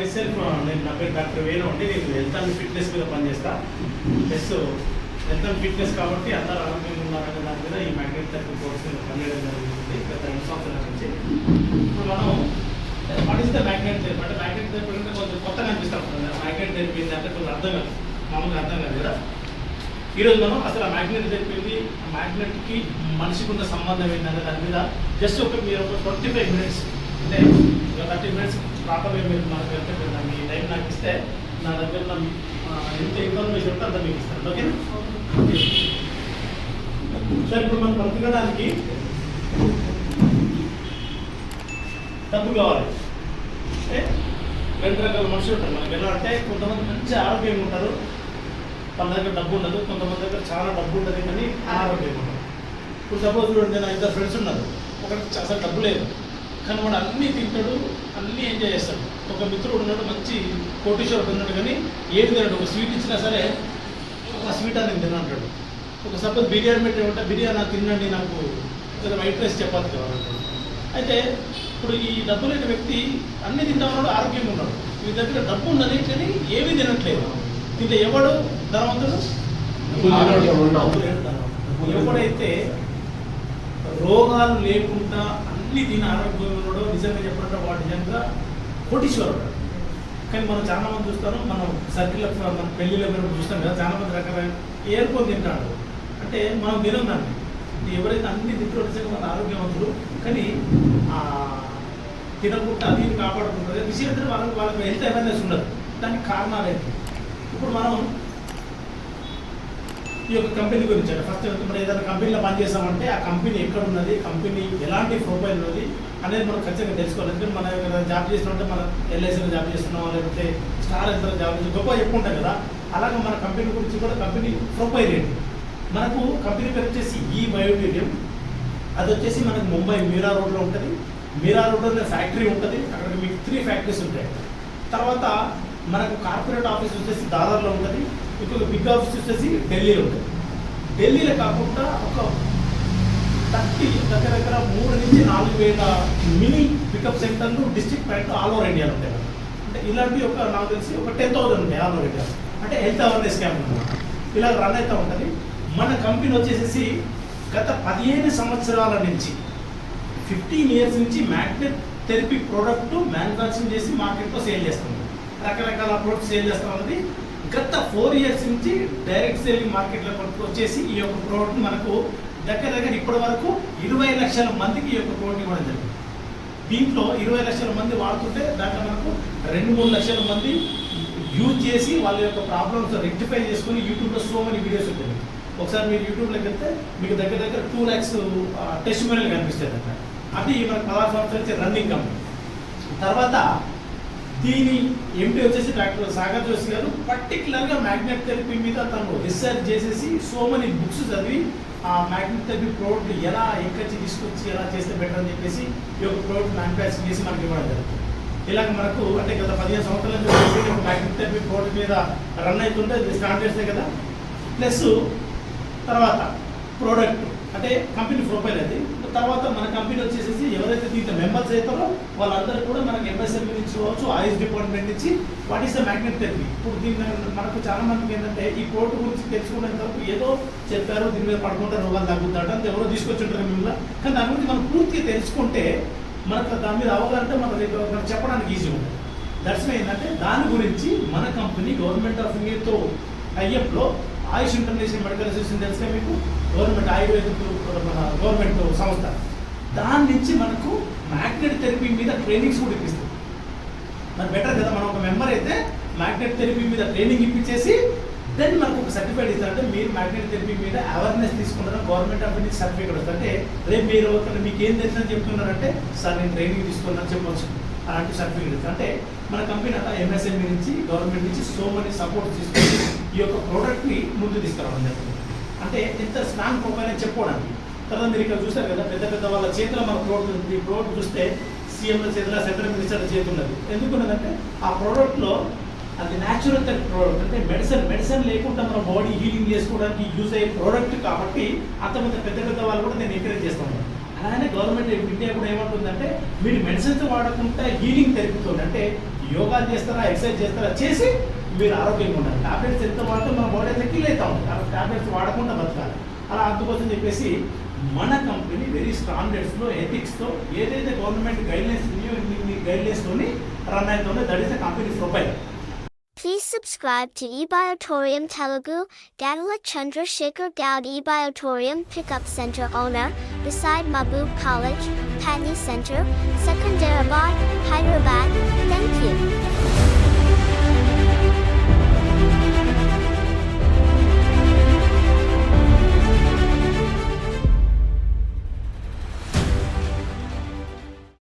myself, నేను నా పేరు డాక్టర్ వేణు అండి. నేను హెల్త్ అండ్ ఫిట్నెస్ మీద పనిచేస్తా. ప్లస్ హెల్త్ అండ్ ఫిట్నెస్ కాబట్టి అందరూ ఆరోగ్యంగా ఉన్నారనే దాని మీద ఈ మ్యాగ్నెట్ థెరపీ కోర్స్ మీద పనిచేయడం జరుగుతుంది గత 2 సంవత్సరాల నుంచి. ఇప్పుడు మనం what is the magnet therapy అంటే మ్యాగ్నెట్ థెరపీ అంటే కొంచెం కొత్తగా అనిపిస్తాం. మ్యాగ్నెట్ థెరపీ అంటే కొంచెం అర్థం కాదు, మామూలుగా అర్థం కాదు కదా. ఈరోజు మనం అసలు ఆ మ్యాగ్నెట్ థెరపీకి మ్యాగ్నెట్కి మనిషికి ఉన్న సంబంధం ఏంటంటే దాని మీద జస్ట్ మీరు ఒక 25 minutes అంటే ఒక 30 minutes ప్రాపర్గా మీరు మనకు వెళ్తే మీ టైం నాకు ఇస్తే నా దగ్గర ఎంత ఇన్ఫర్మేషన్ ఉంటే అంత మీకు ఇస్తాను. ఓకేనా సార్? ఇప్పుడు మనం బ్రతకడానికి డబ్బు కావాలి అంటే 2 రకాల మనుషులు ఉంటారు మనకి. ఎలా అంటే కొంతమంది మంచి ఆరోగ్యంగా ఉంటారు, వాళ్ళ దగ్గర డబ్బు ఉండదు. కొంతమంది దగ్గర చాలా డబ్బు ఉంటుంది కానీ అనారోగ్యంగా ఉండదు. ఇప్పుడు సపోజ్ చూడండి, నా 2 ఫ్రెండ్స్ ఉన్నారు. ఒకరికి అసలు డబ్బు లేదు కానీ వాడు అన్నీ తింటాడు, అన్నీ ఎంజాయ్ చేస్తాడు. ఒక మిత్రుడు ఉన్నాడు, మంచి కోటీశ్వరుడు ఉన్నాడు కానీ ఏది తినడు. ఒక స్వీట్ ఇచ్చినా సరే ఒక స్వీట్ అని తినంటాడు. ఒక సపోజ్ బిర్యానీ పెట్టే బిర్యానీ తినండి, నాకు వైట్ రైస్ చపాతి కావాలంటాడు. అయితే ఇప్పుడు ఈ డబ్బు లేని వ్యక్తి అన్నీ తింటా ఉన్నాడు, ఆరోగ్యంగా ఉన్నాడు. మీ దగ్గర డబ్బు ఉన్నది కానీ ఏమీ తినట్లేదు. దీంట్లో ఎవడు ధనవంతుడు? ఎవడైతే రోగాలు లేకుండా అన్ని తిని ఆరోగ్యంగా ఉన్నాడో నిజంగా చెప్పాలంటే వాడు నిజంగా కోటీశ్వరుడు. కానీ మనం చాలా మంది చూస్తాను, మనం సర్కిల్ మన పెళ్ళిళ్ళ మీద చూస్తాం కదా, చాలా మంది రకరకాల ఏరుకొని తింటాడు. అంటే మనం తినం దాన్ని. ఎవరైతే అన్ని తింటారో నిజంగా మన ఆరోగ్యవంతుడు. కానీ తినకుండా అది కాపాడుకుంటారు. విషయం ఏంటంటే వాళ్ళకి హెల్త్ అవేర్నెస్ ఉండదు. దానికి కారణాలు ఏంటి? ఇప్పుడు మనం ఈ యొక్క కంపెనీ గురించి అంటే ఫస్ట్ మనం ఏదైనా కంపెనీలో పనిచేస్తామంటే ఆ కంపెనీ ఎక్కడ ఉన్నది, కంపెనీ ఎలాంటి ప్రొఫైల్ ఉన్నది అనేది మనం ఖచ్చితంగా తెలుసుకోవాలి. ఎందుకంటే మనం ఏదైనా జాబ్ చేస్తున్నామంటే మనం ఎల్ఐసీలో జాబ్ చేస్తున్నాం, లేకపోతే స్టార్ ఎంత జాబ్ చేసి గొప్ప చెప్పుకుంటాం కదా. అలాగే మన కంపెనీ గురించి కూడా కంపెనీ ప్రొఫైల్ ఏంటి. మనకు కంపెనీ పేరు వచ్చేసి ఈ బయోటేరియం. అది వచ్చేసి మనకు ముంబై మీరా రోడ్లో ఉంటుంది. మీరా రోడ్లో ఫ్యాక్టరీ ఉంటుంది. అక్కడ మీకు 3 ఫ్యాక్టరీస్ ఉంటాయి. తర్వాత మనకు కార్పొరేట్ ఆఫీస్ వచ్చేసి దాదర్లో ఉంటుంది. ఇంకొక బిగ్ ఆఫీస్ వచ్చేసి ఢిల్లీలో ఉంటుంది. ఢిల్లీలో కాకుండా ఒక 30 దగ్గర 3 నుంచి 4,000 మినీ పికప్ సెంటర్లు డిస్ట్రిక్ట్ పాయింట్ ఆల్ ఓవర్ ఇండియాలో ఉంటాయి. అంటే ఇలాంటి ఒక నాకు తెలిసి ఒక 10,000 ఉంటాయి ఆల్ ఓవర్ ఇండియా. అంటే హెల్త్ అవేర్నెస్ క్యాంప్ ఉంటుంది, ఇలా రన్ అవుతూ ఉంటుంది. మన కంపెనీ వచ్చేసి గత 15 సంవత్సరాల నుంచి 15 years నుంచి మ్యాగ్నెట్ థెరపీ ప్రోడక్ట్ మ్యానుఫ్యాక్చరింగ్ చేసి మార్కెట్లో సేల్ చేస్తుంది. రకరకాల ప్రోడక్ట్ సేల్ చేస్తూ ఉన్నది. గత 4 years నుంచి డైరెక్ట్ సేలింగ్ మార్కెట్లో వచ్చేసి ఈ యొక్క ప్రోడక్ట్ మనకు దగ్గర ఇప్పటి వరకు 20 లక్షల మందికి ఈ యొక్క ప్రోడక్ట్ ఇవ్వడం జరిగింది. దీంట్లో 20 లక్షల మంది వాడుతుంటే దాంట్లో మనకు 2-3 లక్షల మంది యూజ్ చేసి వాళ్ళ యొక్క ప్రాబ్లమ్స్ రెక్టిఫై చేసుకుని యూట్యూబ్లో సో మెనీ వీడియోస్ ఉంటుంది. ఒకసారి మీరు యూట్యూబ్లోకి వెళ్తే మీకు దగ్గర 2 lakhs టెస్టిమోనియల్ కనిపిస్తుంది అక్కడ. అది మనకు 16 సంవత్సరాల నుంచి రన్నింగ్ కంపెనీ. తర్వాత దీని ఎంపీ వచ్చేసి డాక్టర్ సాగర్ జోషి గారు పర్టికులర్గా మ్యాగ్నెట్ థెరపీ మీద తను రీసెర్చ్ చేసేసి సో మెనీ బుక్స్ చదివి ఆ మ్యాగ్నెట్ థెరపీ ప్రోడక్ట్ ఎలా ఎక్కడికి తీసుకొచ్చి ఎలా చేస్తే బెటర్ అని చెప్పేసి ఈ యొక్క ప్రోడక్ట్ మ్యానుఫ్యాక్చరింగ్ చేసి మనకి ఇవ్వడం జరుగుతుంది. ఇలాగ మనకు అంటే గత 15 సంవత్సరాల నుంచి మ్యాగ్నెట్ థెరపీ ప్రోడక్ట్ మీద రన్ అవుతుంటే స్టార్ట్ చేస్తే కదా. ప్లస్ తర్వాత ప్రోడక్ట్ అంటే కంపెనీ ప్రొఫైల్ అది. తర్వాత మన కంపెనీ వచ్చేసి ఎవరైతే దీంట్లో మెంబర్స్ అవుతారో వాళ్ళందరూ కూడా మనకు ఎంఎస్ఎంఈ నుంచి కావచ్చు, ఆయుష్ డిపార్ట్మెంట్ నుంచి what is the magnet therapy. ఇప్పుడు దీన్ని మనకు చాలా మందికి ఏంటంటే ఈ ప్రోడక్ట్ గురించి తెలుసుకునేంత వరకు ఏదో చెప్పారు, దీని మీద పడుకుంటే రోగాలు తగ్గుతాడు అంటే ఎవరో తీసుకొచ్చుంటారు మిమ్మల్ని. కానీ దాని గురించి మనం పూర్తిగా తెలుసుకుంటే మనకు దాని మీద అవగాహన మనకు చెప్పడానికి ఈజీ ఉంటుంది. దర్శనం ఏంటంటే దాని గురించి మన కంపెనీ గవర్నమెంట్ ఆఫ్ ఇండియాతో టైఅప్లో ఆయుష్ ఇంటర్నేషనల్ మెడికల్ అసోసియేషన్ తెలిసే మీకు, గవర్నమెంట్ ఆయుర్వేదిక్ మన గవర్నమెంట్ సంస్థ, దాని నుంచి మనకు మ్యాగ్నెట్ థెరపీ మీద ట్రైనింగ్స్ కూడా ఇప్పిస్తుంది. మరి బెటర్ కదా, మనం ఒక మెంబర్ అయితే మ్యాగ్నెట్ థెరపీ మీద ట్రైనింగ్ ఇప్పించేసి దెన్ మనకు ఒక సర్టిఫికేట్ ఇస్తారంటే మీరు మ్యాగ్నెట్ థెరపీ మీద అవేర్నెస్ తీసుకుంటారని గవర్నమెంట్ ఆఫ్ ఇండియా సర్టిఫికేట్ వస్తుంది. అంటే రేపు మీరు మీకు ఏం తెలిసిందని చెప్తున్నారంటే సార్ నేను ట్రైనింగ్ తీసుకున్నాను చెప్పవచ్చు, అలాంటి సర్టిఫికేట్ ఇస్తారు. అంటే మన కంపెనీ అలా ఎంఎస్ఎంఈ నుంచి గవర్నమెంట్ నుంచి సో మనీ సపోర్ట్ తీసుకొని ఈ యొక్క ప్రోడక్ట్ని ముందు తీసుకురావడం జరుగుతుంది. అంటే ఎంత స్ట్రాంగ్ ప్రొఫైల్ అని చెప్పుకోవడానికి. తర్వాత మీరు ఇక్కడ చూస్తారు కదా పెద్ద వాళ్ళ చేతిలో మన ప్రోడక్ట్, ఈ ప్రోడక్ట్ చూస్తే సీఎంల చేతిలో, సెంట్రల్ మినిస్టర్ చేతి ఉన్నది. ఎందుకున్నదంటే ఆ ప్రోడక్ట్లో అది న్యాచురల్ ప్రోడక్ట్, అంటే మెడిసిన్ లేకుండా మన బాడీ హీలింగ్ చేసుకోవడానికి యూజ్ అయ్యే ప్రోడక్ట్ కాబట్టి అంతమంది పెద్ద వాళ్ళు కూడా నేను ఎంకరేజ్ చేస్తాను. అలానే గవర్నమెంట్ ఇండియా కూడా ఏమంటుందంటే మీరు మెడిసిన్స్ వాడకుండా హీలింగ్ తెలుపుతుంది. అంటే యోగాలు చేస్తారా, ఎక్సర్సైజ్ చేస్తారా, చేసి మీరు ఆరోగ్యంగా ఉండాలి. టాబ్లెట్స్ ఎంత వాడితే మన బాడీ అయితే కిల్ అవుతా ఉంటుంది. కాబట్టి టాబ్లెట్స్ వాడకుండా బతకాలి. అలా అందుకోసం చెప్పేసి మన కంపెనీ వెరీ స్టాండర్డ్స్లో, ఎథిక్స్తో ఏదైతే గవర్నమెంట్ గైడ్లైన్స్ గైడ్లైన్స్తోని రన్ అవుతుందో that is the company profile. Please subscribe to eBiotorium Telugu. Gadala Chandra Shekhar Goud eBiotorium Pickup Center owner, beside Maboob College, Patni Center, Secunderabad, Hyderabad. Thank you.